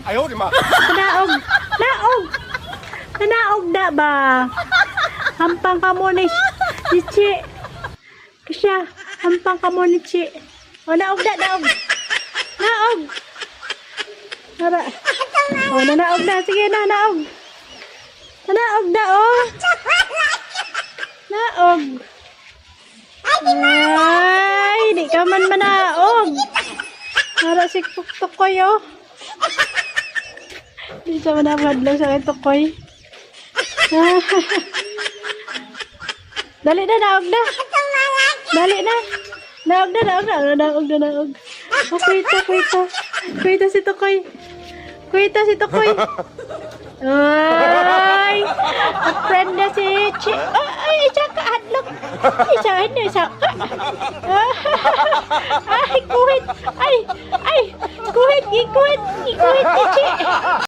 Ayaw, di ma. Naog. Naog. Naog na ba? Hampang ka mo ni Chi. Kasya, hampang ka mo ni Chi. O, naog na, naog. Naog. Tara. O, naog na. Sige na, naog. Naog na, oh. Naog. Ay, di ka man manaog. Para si Tukoy, oh. Di siya manabadlaw sa kay Tukoy. Dali na, naog na. Dali na. Naog na, naog na. Naog na, naog. Oh, kuita, kuita. Kuita si Tukoy. Kuita si Tukoy. Ay! Friend na si Chi. Ay, isa ka, hadlok. Isa, hindi, isa. Ay, kuhit. Ay, ay, kuhit, ikuhit, ikuhit ni Chi.